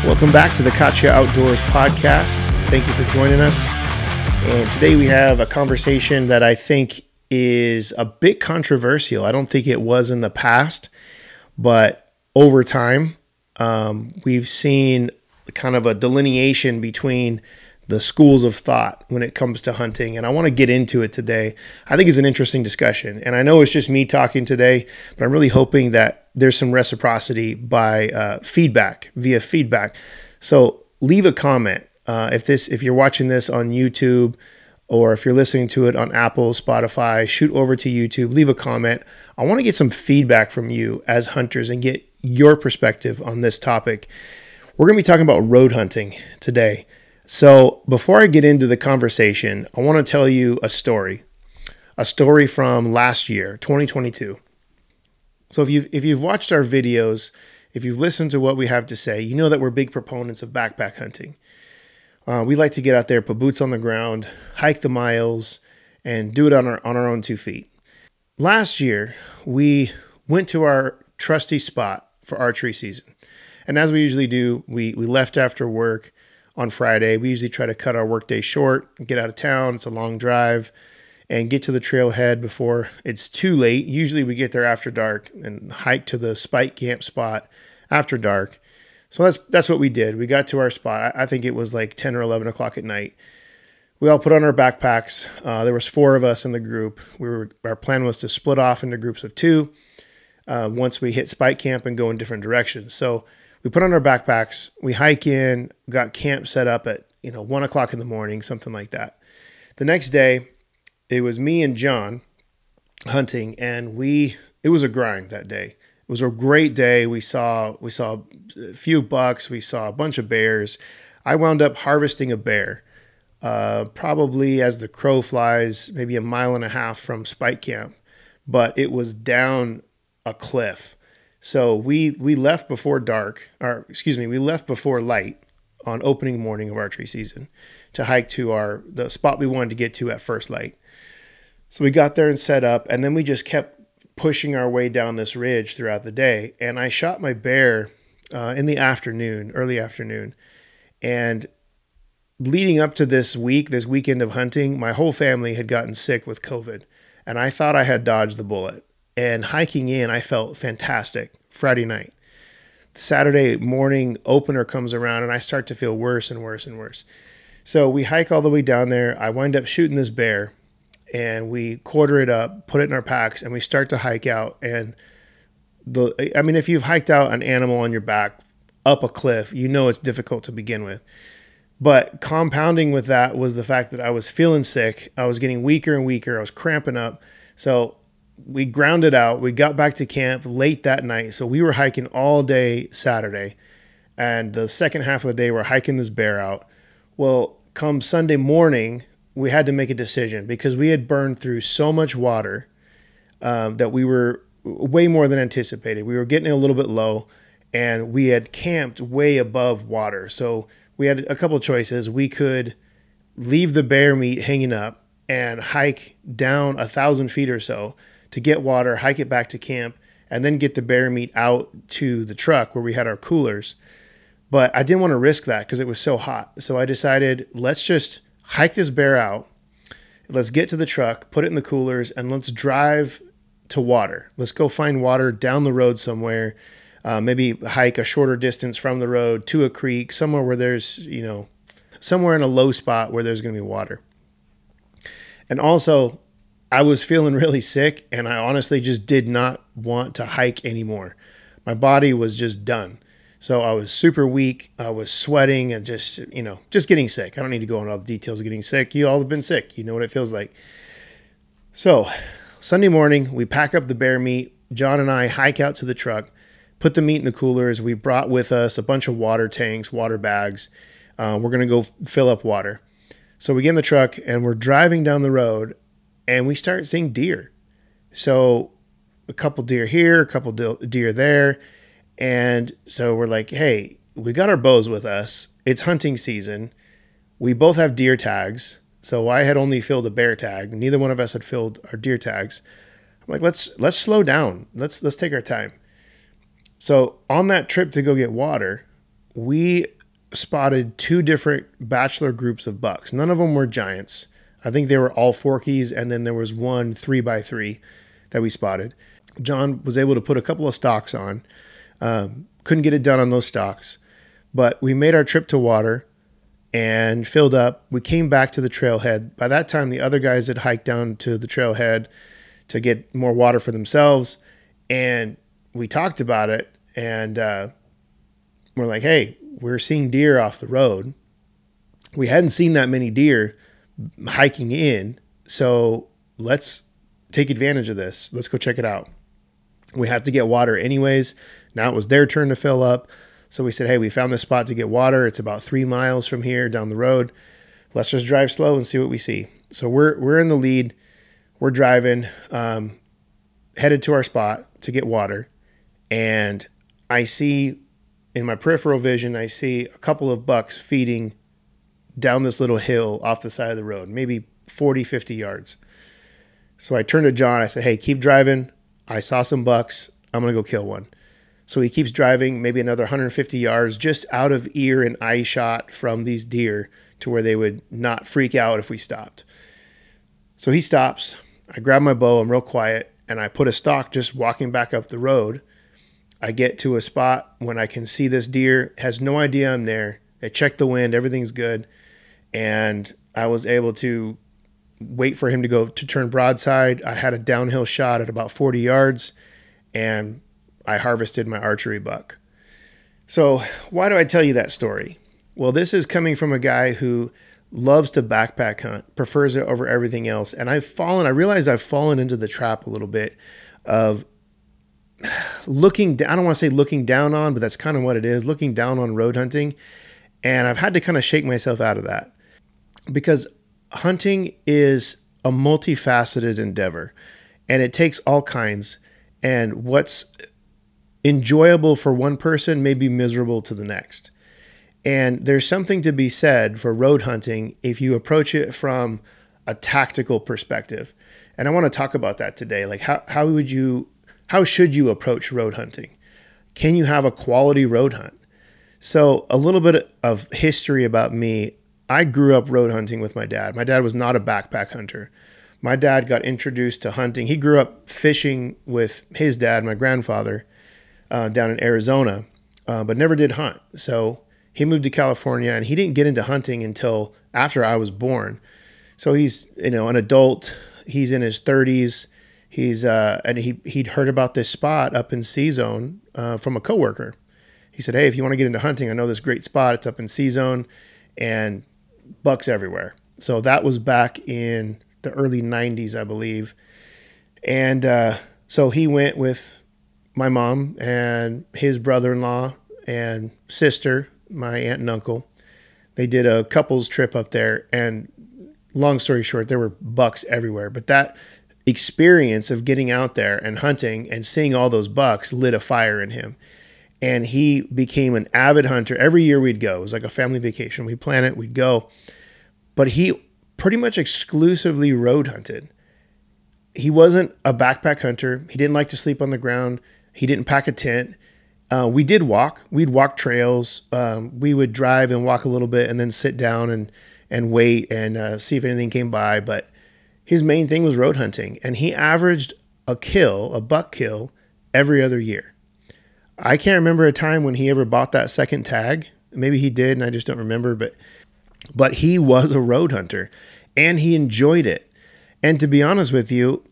Welcome back to the Katya Outdoors podcast. Thank you for joining us. And today we have a conversation that I think is a bit controversial. I don't think it was in the past, but over time, we've seen kind of a delineation between the schools of thought when it comes to hunting. And I want to get into it today. I think it's an interesting discussion. And I know it's just me talking today, but I'm really hoping that there's some reciprocity by via feedback. So leave a comment. If you're watching this on YouTube or if you're listening to it on Apple, Spotify, shoot over to YouTube, leave a comment. I want to get some feedback from you as hunters and get your perspective on this topic. We're going to be talking about road hunting today. So before I get into the conversation, I want to tell you a story from last year, 2022. So if you've watched our videos, if you've listened to what we have to say, you know that we're big proponents of backpack hunting. We like to get out there, put boots on the ground, hike the miles, and do it on our own 2 feet. Last year, we went to our trusty spot for archery season. And as we usually do, we left after work on Friday. We usually try to cut our workday short, get out of town. It's a long drive, and get to the trailhead before it's too late. Usually we get there after dark and hike to the spike camp spot after dark. So that's what we did. We got to our spot. I think it was like 10 or 11 o'clock at night. We all put on our backpacks. There was 4 of us in the group. Our plan was to split off into groups of 2 once we hit spike camp and go in different directions. So we put on our backpacks, we hike in, got camp set up at 1 o'clock in the morning, something like that. The next day, it was me and John hunting, and it was a grind that day. It was a great day. We saw a few bucks, we saw a bunch of bears. I wound up harvesting a bear, probably as the crow flies, maybe 1.5 miles from spike camp, but it was down a cliff. So we left before we left before light on opening morning of archery season to hike to the spot we wanted to get to at first light. So we got there and set up, and then we just kept pushing our way down this ridge throughout the day. And I shot my bear in the afternoon, early afternoon. And leading up to this weekend of hunting, my whole family had gotten sick with COVID, and I thought I had dodged the bullet. And hiking in, I felt fantastic Friday night. Saturday morning opener comes around and I start to feel worse and worse and worse. So we hike all the way down there. I wind up shooting this bear and we quarter it up, put it in our packs, and we start to hike out. And if you've hiked out an animal on your back up a cliff, you know it's difficult to begin with. But compounding with that was the fact that I was feeling sick. I was getting weaker and weaker. I was cramping up. So we grounded out. We got back to camp late that night. So we were hiking all day Saturday. And the second half of the day, we're hiking this bear out. Well, come Sunday morning, we had to make a decision because we had burned through so much water that we were way more than anticipated. We were getting a little bit low, and we had camped way above water. So we had a couple of choices. We could leave the bear meat hanging up and hike down 1,000 feet or so to get water, hike it back to camp, and then get the bear meat out to the truck where we had our coolers. But I didn't want to risk that because it was so hot. So I decided, let's just hike this bear out. Let's get to the truck, put it in the coolers, and let's drive to water. Let's go find water down the road somewhere. Maybe hike a shorter distance from the road to a creek, somewhere where there's, somewhere in a low spot where there's going to be water. And also, I was feeling really sick, and I honestly just did not want to hike anymore. My body was just done. So I was super weak. I was sweating and just getting sick. I don't need to go into all the details of getting sick. You all have been sick. You know what it feels like. So Sunday morning, we pack up the bear meat. John and I hike out to the truck, put the meat in the coolers. We brought with us a bunch of water tanks, water bags. We're going to go fill up water. So we get in the truck, and we're driving down the road, and we start seeing deer. So a couple deer here, a couple deer there. And so we're like, hey, we got our bows with us. It's hunting season. We both have deer tags. So I had only filled a bear tag. Neither one of us had filled our deer tags. I'm like, let's slow down. Let's take our time. So on that trip to go get water, we spotted two different bachelor groups of bucks. None of them were giants. I think they were all forkies, and then there was one 3x3 that we spotted. John was able to put a couple of stocks on. Couldn't get it done on those stocks, but we made our trip to water and filled up. We came back to the trailhead. By that time, the other guys had hiked down to the trailhead to get more water for themselves, and we talked about it, and we're like, hey, we're seeing deer off the road. We hadn't seen that many deer hiking in, so let's take advantage of this. Let's go check it out. We have to get water anyways. Now it was their turn to fill up. So we said, hey, we found this spot to get water. It's about 3 miles from here down the road. Let's just drive slow and see what we see. So we're in the lead. We're driving, headed to our spot to get water. And I see in my peripheral vision, I see a couple of bucks feeding down this little hill off the side of the road, maybe 40, 50 yards. So I turned to John. I said, hey, keep driving. I saw some bucks. I'm going to go kill one. So he keeps driving maybe another 150 yards just out of ear and eye shot from these deer to where they would not freak out if we stopped. So he stops. I grab my bow. I'm real quiet. And I put a stock just walking back up the road. I get to a spot when I can see this deer. Has no idea I'm there. I check the wind. Everything's good. And I was able to wait for him to turn broadside. I had a downhill shot at about 40 yards, and I harvested my archery buck. So why do I tell you that story? Well, this is coming from a guy who loves to backpack hunt, prefers it over everything else. And I realize I've fallen into the trap a little bit of looking down. I don't want to say looking down on, but that's kind of what it is, looking down on road hunting. And I've had to kind of shake myself out of that, because hunting is a multifaceted endeavor, and it takes all kinds. And what's enjoyable for one person may be miserable to the next. And there's something to be said for road hunting if you approach it from a tactical perspective. And I want to talk about that today. Like how should you approach road hunting? Can you have a quality road hunt? So a little bit of history about me. I grew up road hunting with my dad. My dad was not a backpack hunter. My dad got introduced to hunting. He grew up fishing with his dad, my grandfather, down in Arizona, but never did hunt. So he moved to California, and he didn't get into hunting until after I was born. So he's, an adult. He's in his 30s. And he'd heard about this spot up in C-Zone from a coworker. He said, hey, if you want to get into hunting, I know this great spot. It's up in C-Zone, and bucks everywhere. So that was back in the early 90s, I believe. And so he went with my mom and his brother-in-law and sister, my aunt and uncle. They did a couples trip up there, and long story short, there were bucks everywhere. But that experience of getting out there and hunting and seeing all those bucks lit a fire in him. And he became an avid hunter. Every year we'd go. It was like a family vacation. We'd plan it, we'd go. But he pretty much exclusively road hunted. He wasn't a backpack hunter. He didn't like to sleep on the ground. He didn't pack a tent. We did walk. We'd walk trails. We would drive and walk a little bit and then sit down and wait and see if anything came by. But his main thing was road hunting. And he averaged a buck kill, every other year. I can't remember a time when he ever bought that second tag. Maybe he did, and I just don't remember. But he was a road hunter, and he enjoyed it. And to be honest with you,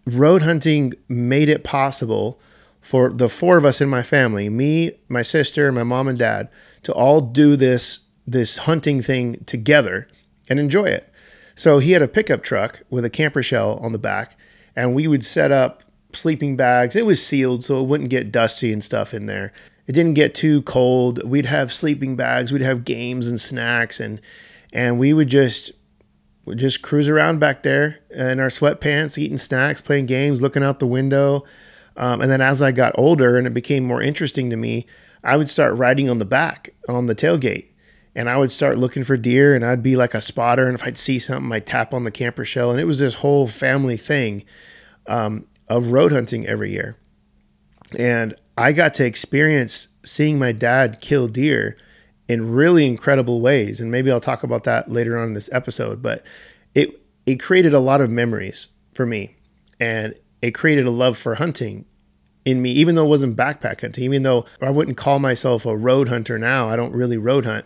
road hunting made it possible for the four of us in my family, me, my sister, my mom and dad, to all do this hunting thing together and enjoy it. So he had a pickup truck with a camper shell on the back, and we would set up sleeping bags. It was sealed so it wouldn't get dusty and stuff in there. It didn't get too cold. We'd have sleeping bags. We'd have games and snacks, and we would just cruise around back there in our sweatpants, eating snacks, playing games, looking out the window. And then as I got older and it became more interesting to me, I would start riding on the back, on the tailgate, and I would start looking for deer, and I'd be like a spotter. And if I'd see something, I'd tap on the camper shell. And it was this whole family thing of road hunting every year. And I got to experience seeing my dad kill deer in really incredible ways. And maybe I'll talk about that later on in this episode, but it created a lot of memories for me, and it created a love for hunting in me, even though it wasn't backpack hunting, even though I wouldn't call myself a road hunter now. I don't really road hunt.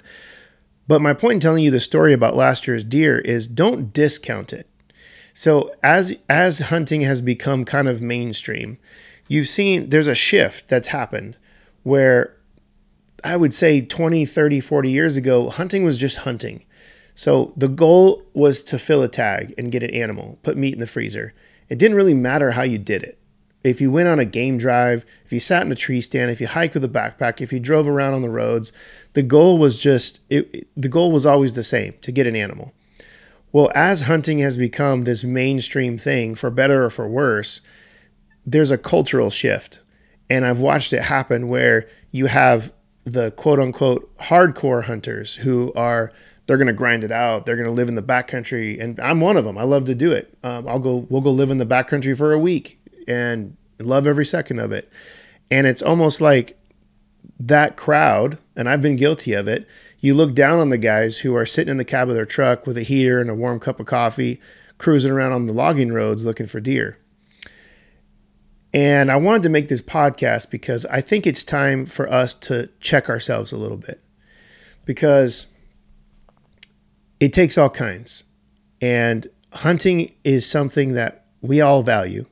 But my point in telling you the story about last year's deer is don't discount it. So as hunting has become kind of mainstream, you've seen there's a shift that's happened where I would say 20, 30, 40 years ago, hunting was just hunting. So the goal was to fill a tag and get an animal, put meat in the freezer. It didn't really matter how you did it. If you went on a game drive, if you sat in a tree stand, if you hiked with a backpack, if you drove around on the roads, the goal was always the same, to get an animal. Well, as hunting has become this mainstream thing, for better or for worse, there's a cultural shift. And I've watched it happen where you have the quote unquote hardcore hunters who they're going to grind it out. They're going to live in the backcountry. And I'm one of them. I love to do it. We'll go live in the backcountry for a week and love every second of it. And it's almost like that crowd, and I've been guilty of it, you look down on the guys who are sitting in the cab of their truck with a heater and a warm cup of coffee, cruising around on the logging roads looking for deer. And I wanted to make this podcast because I think it's time for us to check ourselves a little bit, because it takes all kinds. And hunting is something that we all value.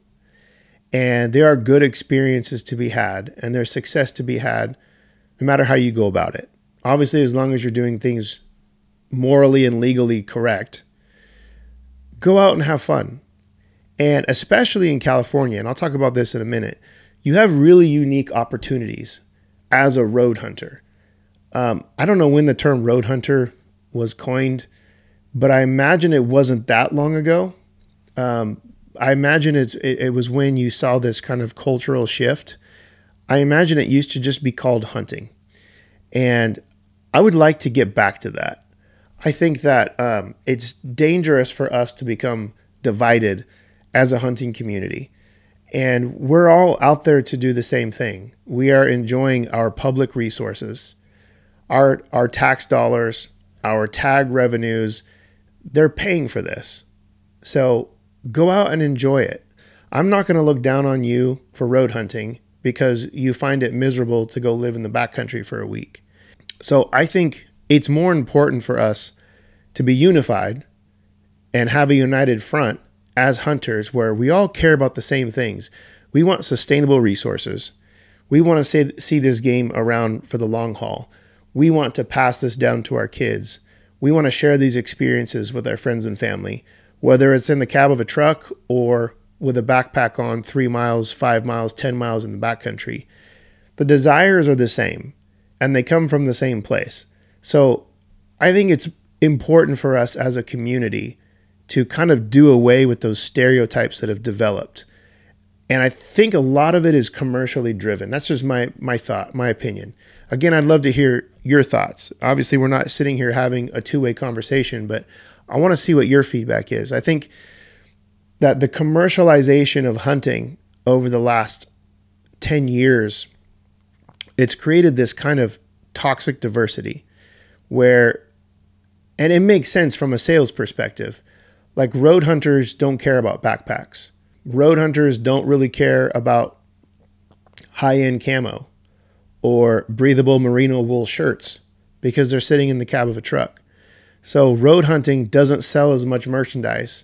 And there are good experiences to be had, and there's success to be had no matter how you go about it. Obviously, as long as you're doing things morally and legally correct, go out and have fun. And especially in California, and I'll talk about this in a minute, you have really unique opportunities as a road hunter. I don't know when the term road hunter was coined, but I imagine it wasn't that long ago. I imagine it was when you saw this kind of cultural shift. I imagine it used to just be called hunting. And I would like to get back to that. I think that it's dangerous for us to become divided as a hunting community. And we're all out there to do the same thing. We are enjoying our public resources, our tax dollars, our tag revenues. They're paying for this. So go out and enjoy it. I'm not going to look down on you for road hunting because you find it miserable to go live in the backcountry for a week. So I think it's more important for us to be unified and have a united front as hunters where we all care about the same things. We want sustainable resources. We want to see this game around for the long haul. We want to pass this down to our kids. We want to share these experiences with our friends and family, whether it's in the cab of a truck or with a backpack on 3 miles, 5 miles, 10 miles in the backcountry. The desires are the same, and they come from the same place. So I think it's important for us as a community to kind of do away with those stereotypes that have developed. And I think a lot of it is commercially driven. That's just my thought, my opinion. Again, I'd love to hear your thoughts. Obviously, we're not sitting here having a two-way conversation, but I want to see what your feedback is. I think that the commercialization of hunting over the last 10 years, it's created this kind of toxic diversity where, and it makes sense from a sales perspective, like road hunters don't care about backpacks. Road hunters don't really care about high-end camo or breathable merino wool shirts because they're sitting in the cab of a truck. So road hunting doesn't sell as much merchandise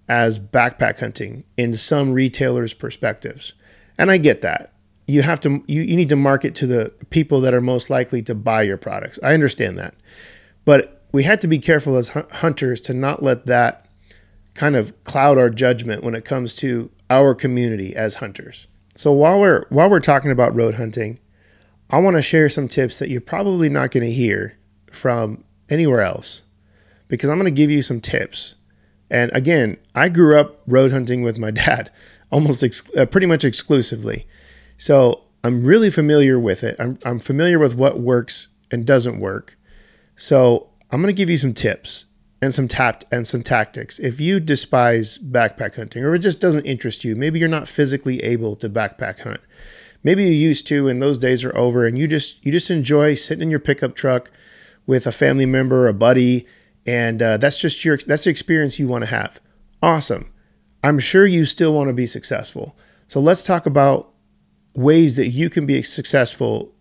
as backpack hunting in some retailers' perspectives. And I get that. You need to market to the people that are most likely to buy your products. I understand that. But we had to be careful as hunters to not let that kind of cloud our judgment when it comes to our community as hunters. So while we're talking about road hunting, I want to share some tips that you're probably not going to hear from anywhere else, because I'm going to give you some tips. And again, I grew up road hunting with my dad pretty much exclusively. So I'm really familiar with it. I'm familiar with what works and doesn't work. So I'm going to give you some tips and some tactics. If you despise backpack hunting, or it just doesn't interest you, maybe you're not physically able to backpack hunt. Maybe you used to, and those days are over, and you just enjoy sitting in your pickup truck, with a family member, a buddy, and that's the experience you want to have. Awesome. I'm sure you still want to be successful. So let's talk about ways that you can be successful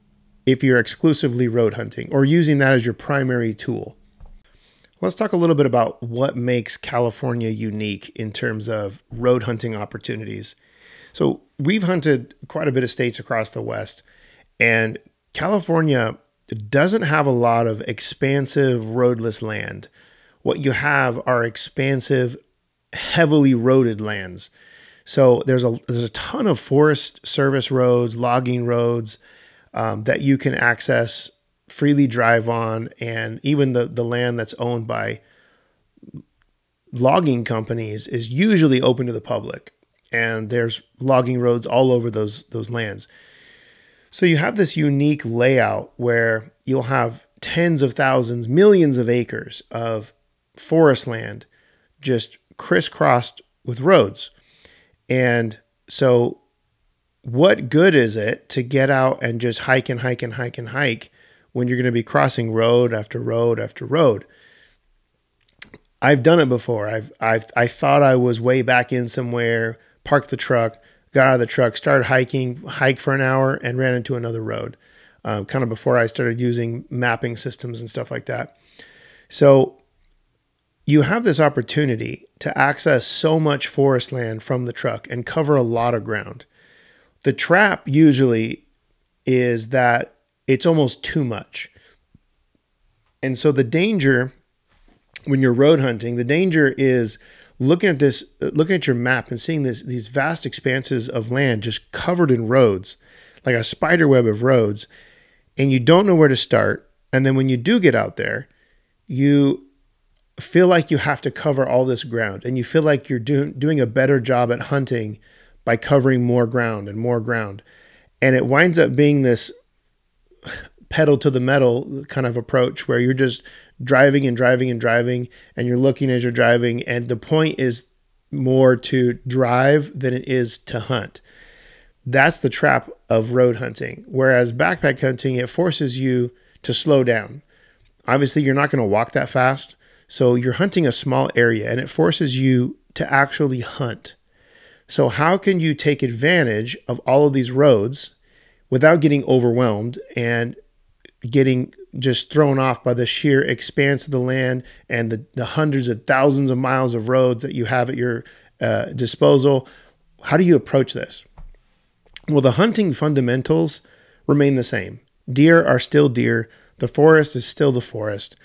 if you're exclusively road hunting or using that as your primary tool. Let's talk a little bit about what makes California unique in terms of road hunting opportunities. So we've hunted quite a bit of states across the West, and California doesn't have a lot of expansive roadless land. What you have are expansive, heavily roaded lands. So there's a ton of Forest Service roads, logging roads that you can access, freely drive on, and even the land that's owned by logging companies is usually open to the public. And there's logging roads all over those lands. So you have this unique layout where you'll have tens of thousands, millions of acres of forest land just crisscrossed with roads. And so what good is it to get out and just hike and hike and hike and hike when you're going to be crossing road after road after road? I've done it before. I thought I was way back in somewhere, parked the truck, got out of the truck, started hiked for an hour, and ran into another road, kind of before I started using mapping systems and stuff like that. So you have this opportunity to access so much forest land from the truck and cover a lot of ground. The trap usually is that it's almost too much. And so the danger when you're road hunting, the danger is looking at your map and seeing these vast expanses of land just covered in roads, like a spider web of roads, and you don't know where to start. And then when you do get out there, you feel like you have to cover all this ground, and you feel like you're doing a better job at hunting by covering more ground and more ground. And it winds up being this pedal to the metal kind of approach where you're just driving and driving and driving, and you're looking as you're driving. And the point is more to drive than it is to hunt. That's the trap of road hunting. Whereas backpack hunting, it forces you to slow down. Obviously, you're not going to walk that fast. So you're hunting a small area, and it forces you to actually hunt. So how can you take advantage of all of these roads without getting overwhelmed and getting just thrown off by the sheer expanse of the land and the hundreds of thousands of miles of roads that you have at your disposal? How do you approach this? Well, the hunting fundamentals remain the same. Deer are still deer. The forest is still the forest.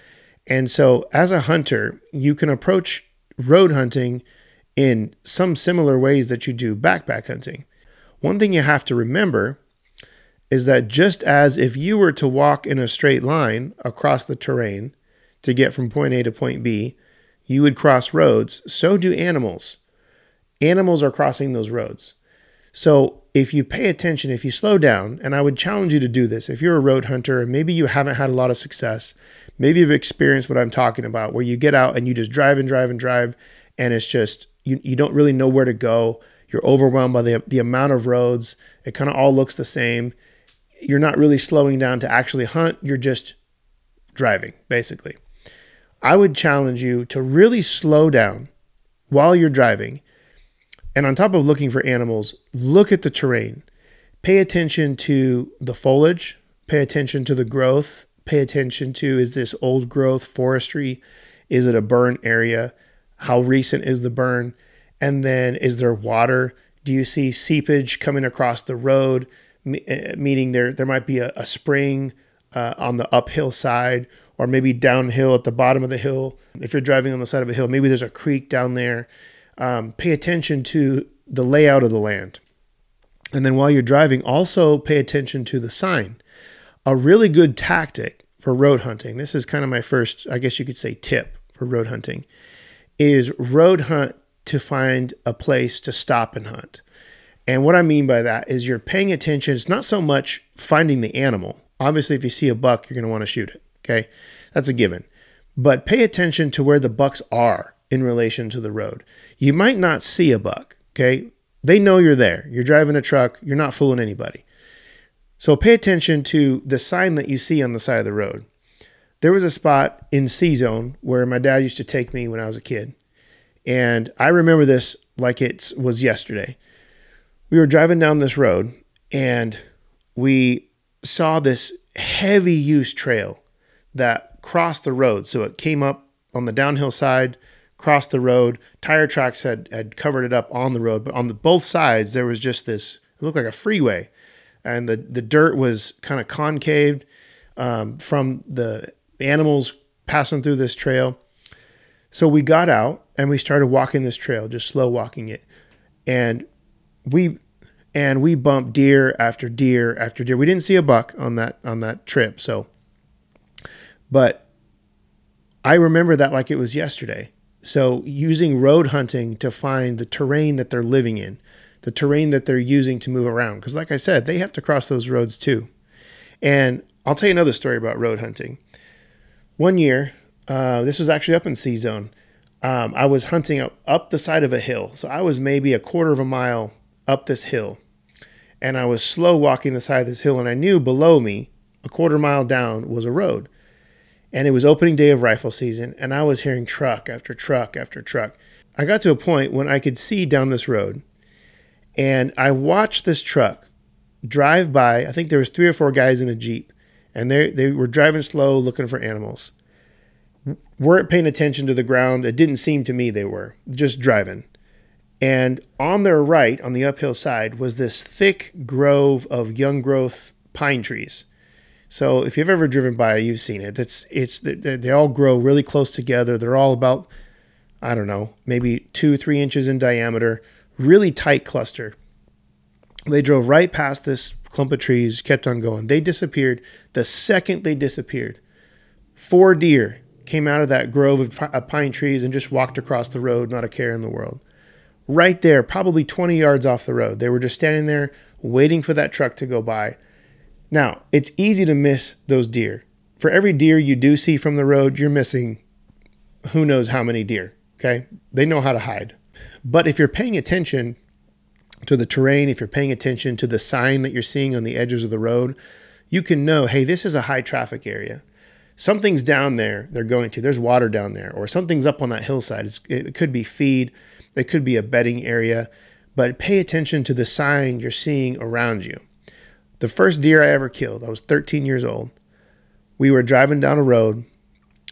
And so as a hunter, you can approach road hunting in some similar ways that you do backpack hunting. One thing you have to remember is that just as if you were to walk in a straight line across the terrain to get from point A to point B, you would cross roads. So do animals. Animals are crossing those roads. So if you pay attention, if you slow down, and I would challenge you to do this, if you're a road hunter and maybe you haven't had a lot of success, maybe you've experienced what I'm talking about, where you get out and you just drive and drive and drive, and it's just, you don't really know where to go. You're overwhelmed by the amount of roads. It kind of all looks the same. You're not really slowing down to actually hunt. You're just driving, basically. I would challenge you to really slow down while you're driving. And on top of looking for animals, look at the terrain. Pay attention to the foliage. Pay attention to the growth. Pay attention to, is this old growth forestry? Is it a burn area? How recent is the burn? And then, is there water? Do you see seepage coming across the road? Meaning there might be a spring on the uphill side, or maybe downhill at the bottom of the hill. If you're driving on the side of a hill, maybe there's a creek down there. Pay attention to the layout of the land. And then while you're driving, also pay attention to the sign. A really good tactic for road hunting, this is kind of my first, I guess you could say, tip for road hunting, is road hunt to find a place to stop and hunt. And what I mean by that is you're paying attention. It's not so much finding the animal. Obviously, if you see a buck, you're going to want to shoot it. Okay, that's a given. But pay attention to where the bucks are in relation to the road. You might not see a buck. Okay, they know you're there. You're driving a truck. You're not fooling anybody. So pay attention to the sign that you see on the side of the road. There was a spot in C-Zone where my dad used to take me when I was a kid. And I remember this like it was yesterday. We were driving down this road and we saw this heavy use trail that crossed the road. So it came up on the downhill side, crossed the road. Tire tracks had covered it up on the road, but on both sides, there was just this, it looked like a freeway. And the dirt was kind of concaved from the animals passing through this trail. So we got out and we started walking this trail, just slow walking it. And we bumped deer after deer after deer. We didn't see a buck on that trip. But I remember that like it was yesterday. So using road hunting to find the terrain that they're living in, the terrain that they're using to move around. Because like I said, they have to cross those roads too. And I'll tell you another story about road hunting. One year, this was actually up in C-Zone. I was hunting up the side of a hill. So I was maybe a quarter of a mile up this hill. And I was slow walking the side of this hill. And I knew below me, a quarter mile down, was a road. And it was opening day of rifle season. And I was hearing truck after truck after truck. I got to a point when I could see down this road. And I watched this truck drive by. I think there was 3 or 4 guys in a Jeep. And they were driving slow, looking for animals. Weren't paying attention to the ground. It didn't seem to me they were. Just driving. And on their right, on the uphill side, was this thick grove of young growth pine trees. So if you've ever driven by, you've seen it. They all grow really close together. They're all about, I don't know, maybe 2-3 inches in diameter. Really tight cluster. They drove right past this clump of trees, kept on going. They disappeared. The second they disappeared, 4 deer came out of that grove of pine trees and just walked across the road, not a care in the world. Right there, probably 20 yards off the road. They were just standing there waiting for that truck to go by. Now, it's easy to miss those deer. For every deer you do see from the road, you're missing who knows how many deer, okay? They know how to hide. But if you're paying attention to the terrain, if you're paying attention to the sign that you're seeing on the edges of the road, you can know, hey, this is a high traffic area. Something's down there they're going to. There's water down there. Or something's up on that hillside. It could be feed. It could be a bedding area. But pay attention to the sign you're seeing around you. The first deer I ever killed, I was 13 years old. We were driving down a road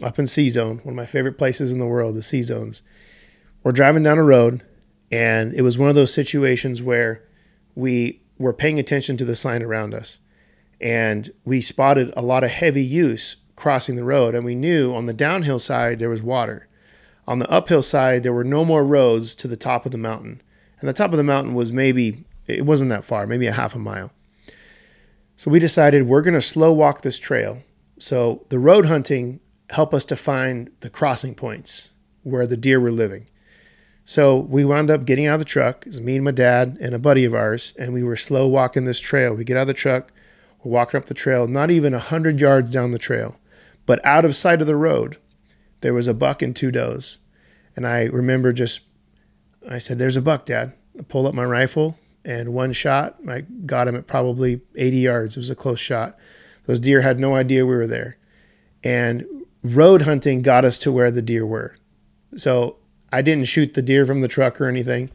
up in C-Zone, one of my favorite places in the world, the C-Zones. We're driving down a road, and it was one of those situations where we were paying attention to the sign around us. And we spotted a lot of heavy use crossing the road, and we knew on the downhill side there was water. On the uphill side, there were no more roads to the top of the mountain. And the top of the mountain was it wasn't that far, maybe a half a mile. So we decided we're going to slow walk this trail. So the road hunting helped us to find the crossing points where the deer were living. So we wound up getting out of the truck. It was me and my dad and a buddy of ours, and we were slow walking this trail. We get out of the truck, we're walking up the trail, not even 100 yards down the trail, but out of sight of the road, there was a buck and 2 does. And I remember I said, there's a buck, Dad. I pulled up my rifle, and one shot, I got him at probably 80 yards. It was a close shot. Those deer had no idea we were there. And road hunting got us to where the deer were. So I didn't shoot the deer from the truck or anything,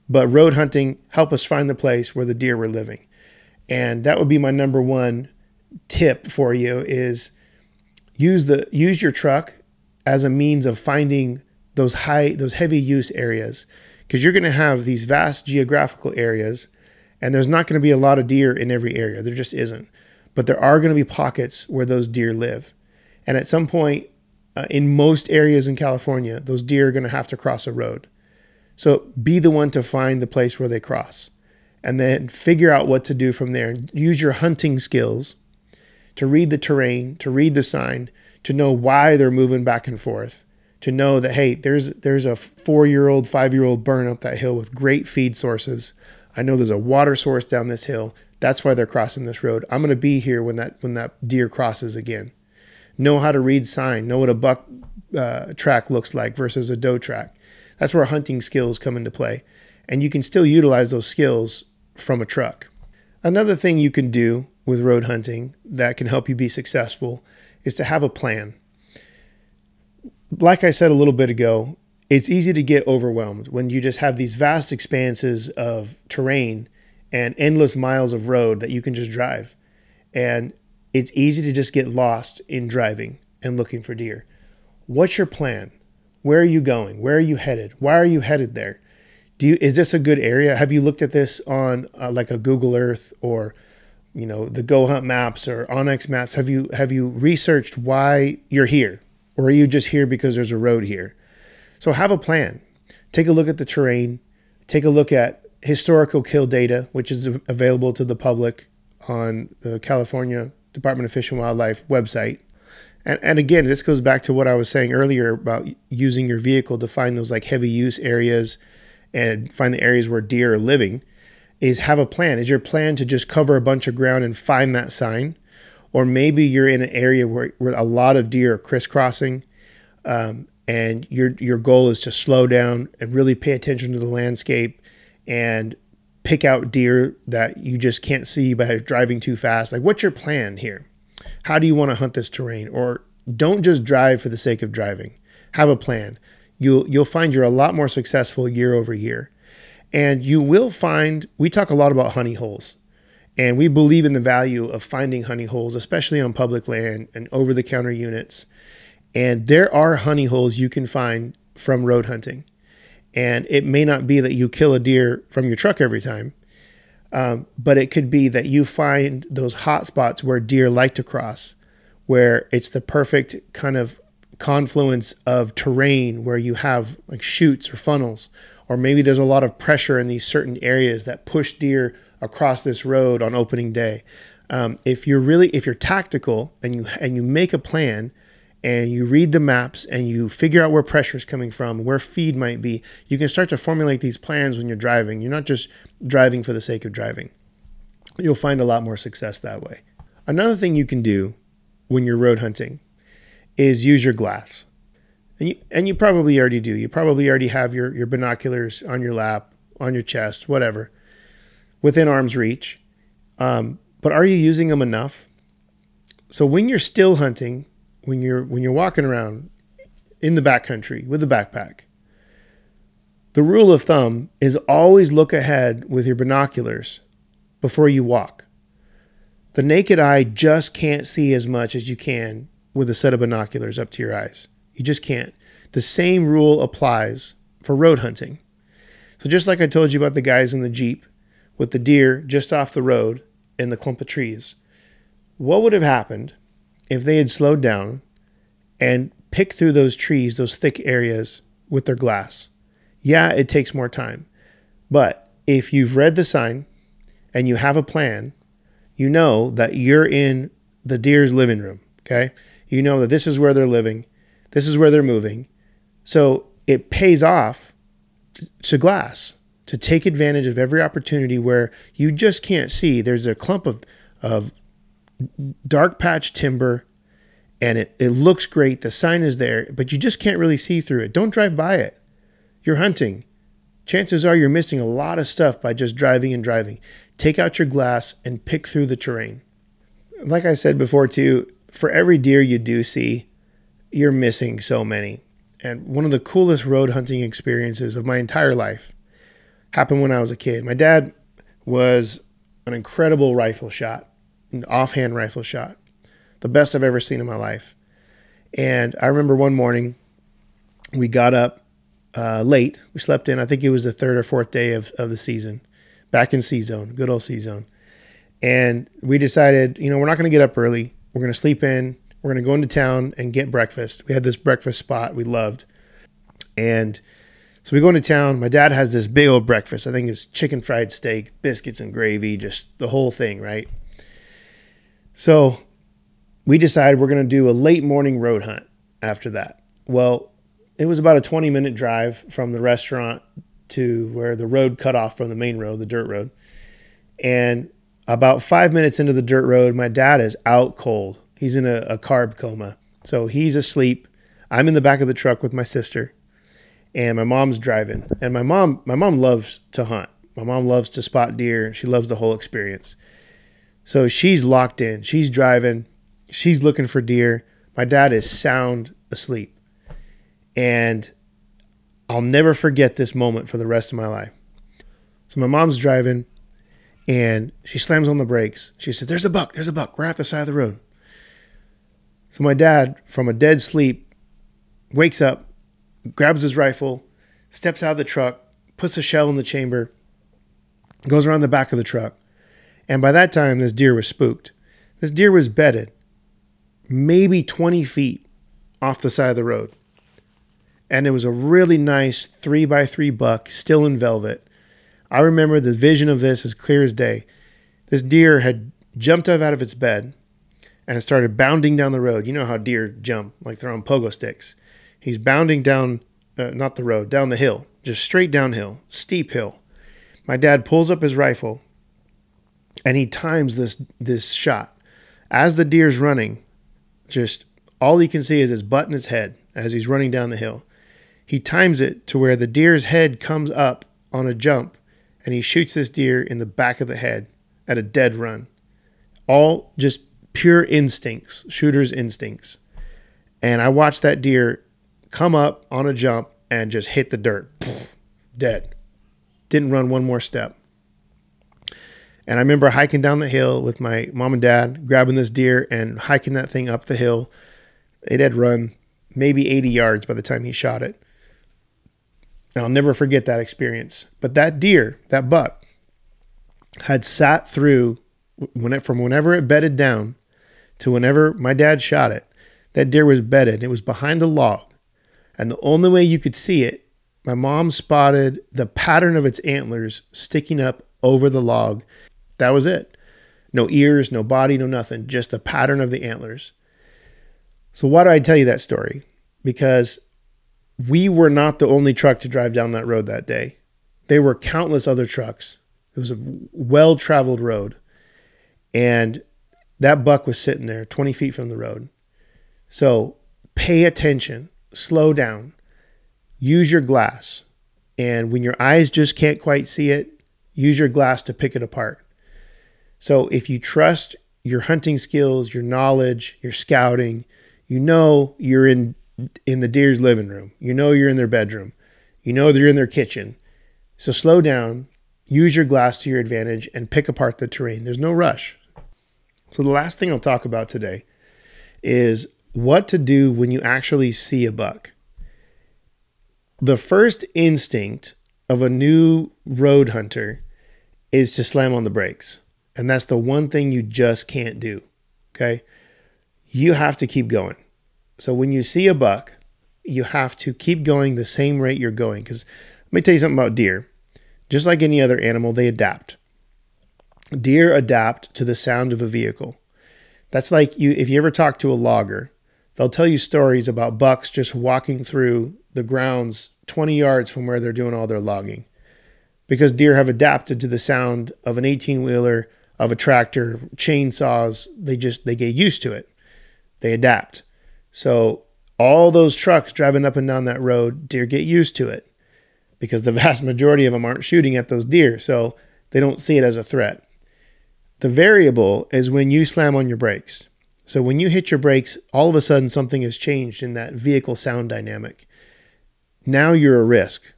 but road hunting helped us find the place where the deer were living. And that would be my number one tip for you is use your truck as a means of finding those heavy use areas, because you're going to have these vast geographical areas, and there's not going to be a lot of deer in every area. There just isn't. But there are going to be pockets where those deer live. And at some point, in most areas in California, those deer are going to have to cross a road. So be the one to find the place where they cross, and then figure out what to do from there. Use your hunting skills to read the terrain, to read the sign, to know why they're moving back and forth, to know that, hey, there's a 4-year-old, 5-year-old burn up that hill with great feed sources. I know there's a water source down this hill. That's why they're crossing this road. I'm going to be here when that deer crosses again. Know how to read sign. Know what a buck track looks like versus a doe track. That's where hunting skills come into play. And you can still utilize those skills from a truck. Another thing you can do with road hunting that can help you be successful is to have a plan. like I said a little bit ago, it's easy to get overwhelmed when you just have these vast expanses of terrain and endless miles of road that you can just drive. And it's easy to just get lost in driving and looking for deer. What's your plan? Where are you going? Where are you headed? Why are you headed there? Is this a good area? Have you looked at this on like a Google Earth or the Go Hunt Maps or Onyx Maps? Have you researched why you're here? Or are you just here because there's a road here? So have a plan. Take a look at the terrain. Take a look at historical kill data, which is available to the public on the California Department of Fish and Wildlife website. And again, this goes back to what I was saying earlier about using your vehicle to find those like heavy use areas and find the areas where deer are living. Is have a plan. Is your plan to just cover a bunch of ground and find that sign? Or maybe you're in an area where a lot of deer are crisscrossing, and your goal is to slow down and really pay attention to the landscape and pick out deer that you just can't see by driving too fast. Like, what's your plan here? How do you want to hunt this terrain? Or don't just drive for the sake of driving. Have a plan. You'll find you're a lot more successful year over year. And you will find, we talk a lot about honey holes. And we believe in the value of finding honey holes, especially on public land and over-the-counter units. And there are honey holes you can find from road hunting. And it may not be that you kill a deer from your truck every time, but it could be that you find those hot spots where deer like to cross, where it's the perfect kind of confluence of terrain where you have like chutes or funnels, or maybe there's a lot of pressure in these certain areas that push deer across this road on opening day. If you're tactical and you make a plan and you read the maps and you figure out where pressure is coming from, where feed might be, you can start to formulate these plans when you're driving. You're not just driving for the sake of driving. You'll find a lot more success that way. Another thing you can do when you're road hunting is use your glass. And you probably already do. You probably already have your binoculars on your lap, on your chest, whatever, within arm's reach. But are you using them enough? So when you're still hunting, when you're walking around in the backcountry with a backpack, the rule of thumb is always look ahead with your binoculars before you walk. The naked eye just can't see as much as you can with a set of binoculars up to your eyes. You just can't. The same rule applies for road hunting. So just like I told you about the guys in the Jeep with the deer just off the road in the clump of trees, what would have happened if they had slowed down and picked through those trees, those thick areas with their glass? Yeah, it takes more time. But if you've read the sign and you have a plan, you know that you're in the deer's living room, okay? You know that this is where they're living. This is where they're moving. So it pays off to glass, to take advantage of every opportunity where you just can't see. There's a clump of dark patch timber and it looks great. The sign is there, but you just can't really see through it. Don't drive by it. You're hunting. Chances are you're missing a lot of stuff by just driving and driving. Take out your glass and pick through the terrain. Like I said before too, for every deer you do see, you're missing so many. And one of the coolest road hunting experiences of my entire life happened when I was a kid. My dad was an incredible rifle shot, an offhand rifle shot, the best I've ever seen in my life. And I remember one morning we got up late. We slept in. I think it was the third or fourth day of the season, back in C-Zone, good old C-Zone. And we decided, we're not going to get up early. We're going to sleep in. We're going to go into town and get breakfast. We had this breakfast spot we loved. And so we go into town. My dad has this big old breakfast. I think it's chicken fried steak, biscuits and gravy, just the whole thing, right? So we decided we're going to do a late morning road hunt after that. Well, it was about a 20-minute drive from the restaurant to where the road cut off from the main road, the dirt road. And about 5 minutes into the dirt road, my dad is out cold. He's in a carb coma. So he's asleep. I'm in the back of the truck with my sister, and my mom's driving. And my mom loves to hunt. My mom loves to spot deer. She loves the whole experience. So she's locked in. She's driving. She's looking for deer. My dad is sound asleep. And I'll never forget this moment for the rest of my life. So my mom's driving and she slams on the brakes. She says, there's a buck, we're at the side of the road. So my dad, from a dead sleep, wakes up, grabs his rifle, steps out of the truck, puts a shell in the chamber, goes around the back of the truck. And by that time, this deer was spooked. This deer was bedded maybe 20 feet off the side of the road. And it was a really nice 3x3 buck, still in velvet. I remember the vision of this as clear as day. This deer had jumped up out of its bed and started bounding down the road. You know how deer jump, like they're on pogo sticks. He's bounding down, not the road, down the hill, just straight downhill, steep hill. My dad pulls up his rifle and he times this shot. As the deer's running, just all he can see is his butt and his head as he's running down the hill. He times it to where the deer's head comes up on a jump and he shoots this deer in the back of the head at a dead run. All just pure instincts, shooter's instincts. And I watched that deer come up on a jump and just hit the dirt. Dead. Didn't run one more step. And I remember hiking down the hill with my mom and dad, grabbing this deer and hiking that thing up the hill. It had run maybe 80 yards by the time he shot it. And I'll never forget that experience. But that deer, that buck, had sat through, from whenever it bedded down to whenever my dad shot it, that deer was bedded. It was behind a log. And the only way you could see it, my mom spotted the pattern of its antlers sticking up over the log. That was it. No ears, no body, no nothing. Just the pattern of the antlers. So why do I tell you that story? Because we were not the only truck to drive down that road that day. There were countless other trucks. It was a well-traveled road. And that buck was sitting there 20 feet from the road. So pay attention. Slow down. Use your glass. And when your eyes just can't quite see it, use your glass to pick it apart. So if you trust your hunting skills, your knowledge, your scouting, you know you're in the deer's living room. You know you're in their bedroom. You know they're in their kitchen. So slow down, use your glass to your advantage, and pick apart the terrain. There's no rush. So the last thing I'll talk about today is what to do when you actually see a buck. The first instinct of a new road hunter is to slam on the brakes. And that's the one thing you just can't do, okay? You have to keep going. So when you see a buck, you have to keep going the same rate you're going. Because let me tell you something about deer. Just like any other animal, they adapt. Deer adapt to the sound of a vehicle. That's like if you ever talk to a logger, they'll tell you stories about bucks just walking through the grounds 20 yards from where they're doing all their logging. Because deer have adapted to the sound of an 18-wheeler, of a tractor, chainsaws. They get used to it. They adapt. So all those trucks driving up and down that road, deer get used to it because the vast majority of them aren't shooting at those deer, so they don't see it as a threat. The variable is when you slam on your brakes. So when you hit your brakes, all of a sudden something has changed in that vehicle sound dynamic. Now you're a risk.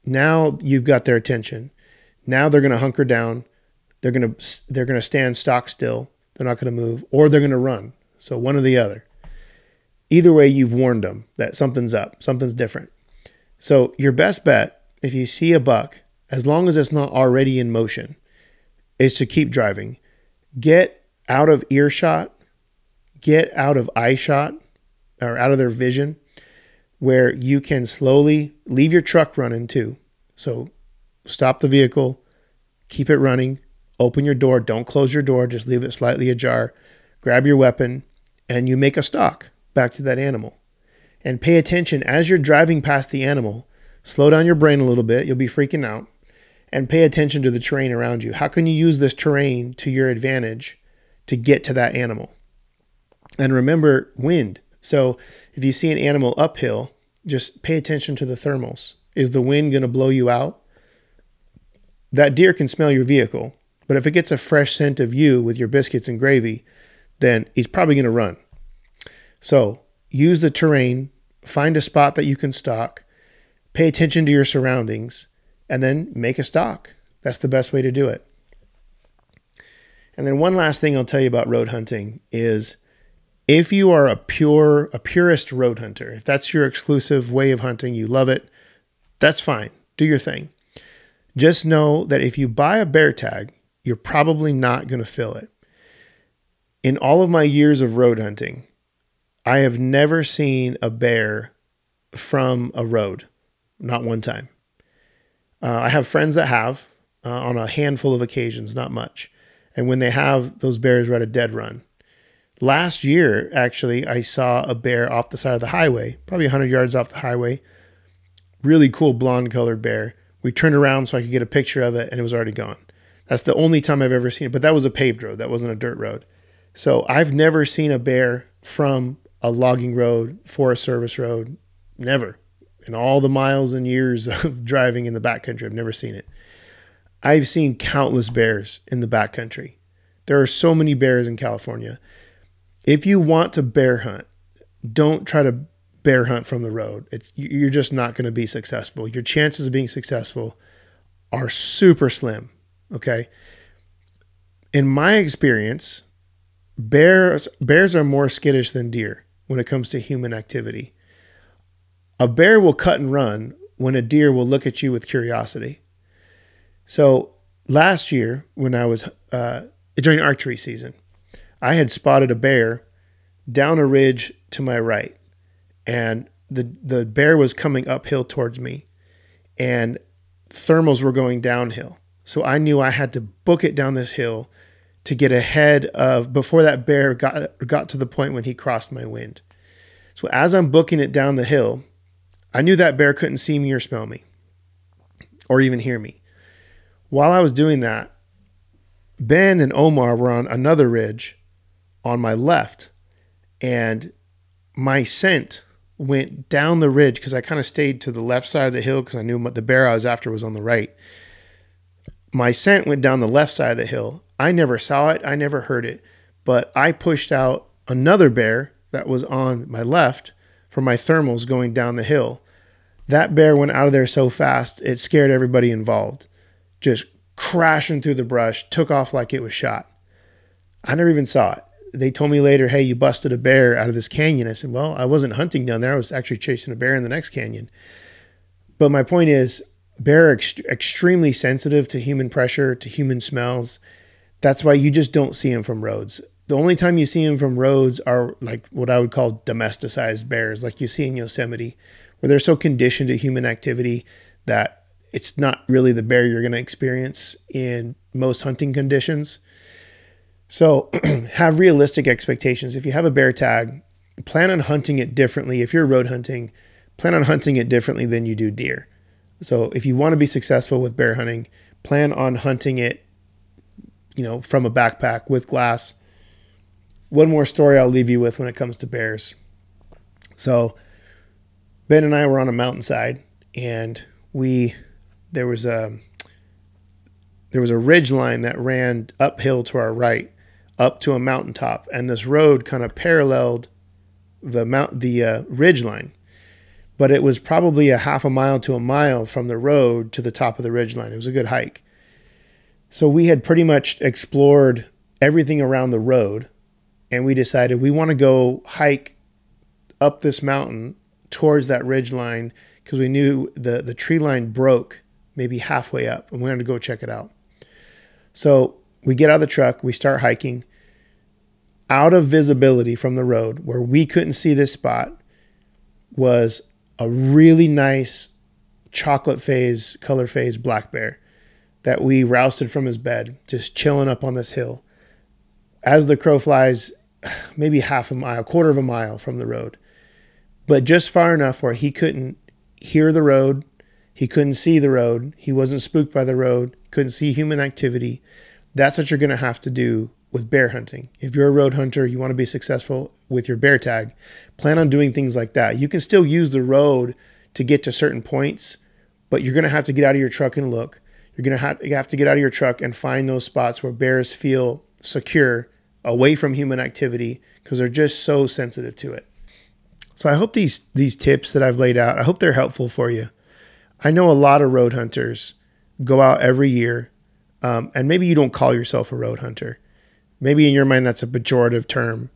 Now you've got their attention. Now they're going to hunker down. They're going to stand stock still. They're not going to move, or they're going to run. So one or the other. Either way, you've warned them that something's up, something's different. So your best bet, if you see a buck, as long as it's not already in motion, is to keep driving. Get out of earshot, get out of eye shot, or out of their vision, where you can slowly leave your truck running too. So stop the vehicle, keep it running, open your door, don't close your door, just leave it slightly ajar, grab your weapon, and you make a stalk back to that animal. And pay attention as you're driving past the animal. Slow down your brain a little bit. You'll be freaking out. And pay attention to the terrain around you. How can you use this terrain to your advantage to get to that animal? And remember wind. So if you see an animal uphill, just pay attention to the thermals. Is the wind going to blow you out? That deer can smell your vehicle. But if it gets a fresh scent of you with your biscuits and gravy, then he's probably going to run. So use the terrain, find a spot that you can stalk, pay attention to your surroundings, and then make a stalk. That's the best way to do it. And then one last thing I'll tell you about road hunting is if you are a purist road hunter, if that's your exclusive way of hunting, you love it, that's fine. Do your thing. Just know that if you buy a bear tag, you're probably not going to fill it. In all of my years of road hunting, I have never seen a bear from a road. Not one time. I have friends that have on a handful of occasions, not much. And when they have, those bears are at a dead run. Last year, actually, I saw a bear off the side of the highway, probably 100 yards off the highway. Really cool blonde colored bear. We turned around so I could get a picture of it, and it was already gone. That's the only time I've ever seen it. But that was a paved road. That wasn't a dirt road. So I've never seen a bear from a logging road, Forest Service road. Never. In all the miles and years of driving in the backcountry, I've never seen it. I've seen countless bears in the backcountry. There are so many bears in California. If you want to bear hunt, don't try to bear hunt from the road. You're just not going to be successful. Your chances of being successful are super slim, okay? In my experience, bears are more skittish than deer when it comes to human activity. A bear will cut and run when a deer will look at you with curiosity. So last year, when I was during archery season, I had spotted a bear down a ridge to my right, and the bear was coming uphill towards me, and thermals were going downhill. So I knew I had to book it down this hill to get ahead of before that bear got to the point when he crossed my wind. So as I'm booking it down the hill, I knew that bear couldn't see me or smell me or even hear me. While I was doing that, Ben and Omar were on another ridge on my left, and my scent went down the ridge because I kind of stayed to the left side of the hill because I knew the bear I was after was on the right. My scent went down the left side of the hill. I never saw it. I never heard it, but I pushed out another bear that was on my left from my thermals going down the hill. That bear went out of there so fast, it scared everybody involved. Just crashing through the brush, took off like it was shot. I never even saw it. They told me later, hey, you busted a bear out of this canyon. I said, well, I wasn't hunting down there. I was actually chasing a bear in the next canyon. But my point is, bear are extremely sensitive to human pressure, to human smells. That's why you just don't see them from roads. The only time you see them from roads are like what I would call domesticized bears, like you see in Yosemite, where they're so conditioned to human activity that it's not really the bear you're going to experience in most hunting conditions. So have realistic expectations. If you have a bear tag, plan on hunting it differently. If you're road hunting, plan on hunting it differently than you do deer. So if you want to be successful with bear hunting, plan on hunting it, from a backpack with glass. One more story I'll leave you with when it comes to bears. So Ben and I were on a mountainside, and there was a ridge line that ran uphill to our right, up to a mountaintop, and this road kind of paralleled the ridge line. But it was probably a half a mile to a mile from the road to the top of the ridge line. It was a good hike. So we had pretty much explored everything around the road, and we decided we want to go hike up this mountain towards that ridge line because we knew the tree line broke maybe halfway up, and we wanted to go check it out. So we get out of the truck, we start hiking. Out of visibility from the road, where we couldn't see this spot, was a really nice color phase black bear that we rousted from his bed, just chilling up on this hill. As the crow flies, maybe half a mile, quarter of a mile from the road, but just far enough where he couldn't hear the road, he couldn't see the road, he wasn't spooked by the road, couldn't see human activity. That's what you're going to have to do with bear hunting. If you're a road hunter, you want to be successful with your bear tag, plan on doing things like that. You can still use the road to get to certain points, but you're going to have to get out of your truck and look. You're going to have to get out of your truck and find those spots where bears feel secure away from human activity because they're just so sensitive to it. So I hope these tips that I've laid out, I hope they're helpful for you. I know a lot of road hunters go out every year, and maybe you don't call yourself a road hunter. Maybe in your mind that's a pejorative term,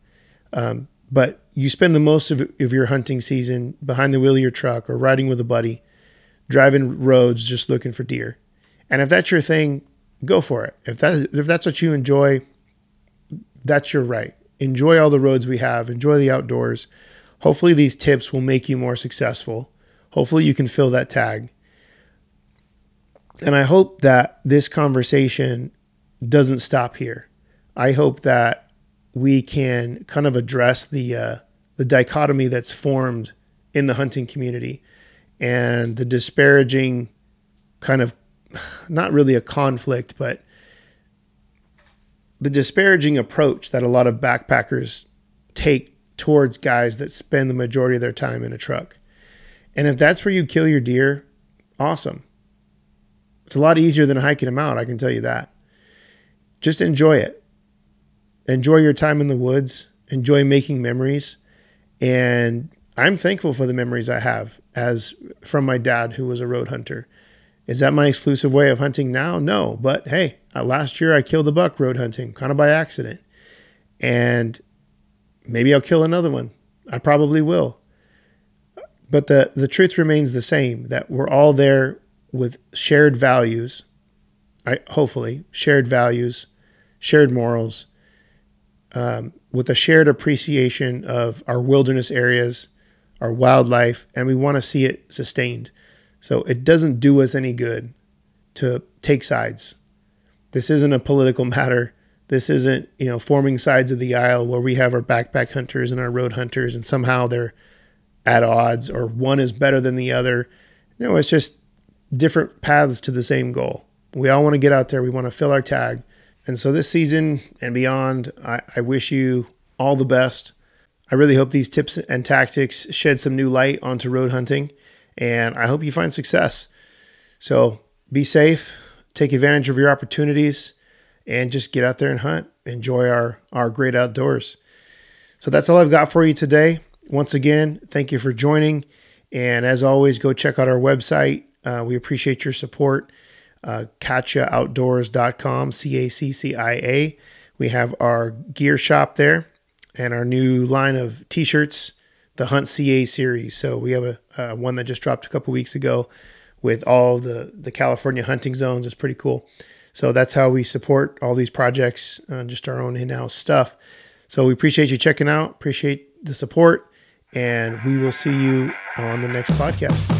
but you spend the most of your hunting season behind the wheel of your truck or riding with a buddy, driving roads just looking for deer. And if that's your thing, go for it. If that's what you enjoy, that's your right. Enjoy all the roads we have. Enjoy the outdoors. Hopefully these tips will make you more successful. Hopefully you can fill that tag. And I hope that this conversation doesn't stop here. I hope that we can kind of address the dichotomy that's formed in the hunting community and the disparaging kind of, not really a conflict, but the disparaging approach that a lot of backpackers take towards guys that spend the majority of their time in a truck. And if that's where you kill your deer, awesome. It's a lot easier than hiking them out, I can tell you that. Just enjoy it. Enjoy your time in the woods. Enjoy making memories. And I'm thankful for the memories I have as from my dad, who was a road hunter. Is that my exclusive way of hunting now? No. But hey, last year I killed a buck road hunting, kind of by accident. And maybe I'll kill another one. I probably will. But the truth remains the same, that we're all there with shared values, hopefully, shared values, shared morals, with a shared appreciation of our wilderness areas, our wildlife, and we want to see it sustained. So it doesn't do us any good to take sides. This isn't a political matter. This isn't, forming sides of the aisle where we have our backpack hunters and our road hunters and somehow they're at odds or one is better than the other. No, it's just different paths to the same goal. We all want to get out there. We want to fill our tag. And so this season and beyond, I wish you all the best. I really hope these tips and tactics shed some new light onto road hunting, and I hope you find success. So be safe, take advantage of your opportunities, and just get out there and hunt. Enjoy our great outdoors. So that's all I've got for you today. Once again, thank you for joining. And as always, go check out our website. We appreciate your support. CacciaOutdoors.com, CACCIA. We have our gear shop there and our new line of t-shirts, the Hunt CA series. So we have a one that just dropped a couple weeks ago with all the California hunting zones. It's pretty cool. So that's how we support all these projects, just our own in-house stuff. So we appreciate you checking out, appreciate the support, and we will see you on the next podcast.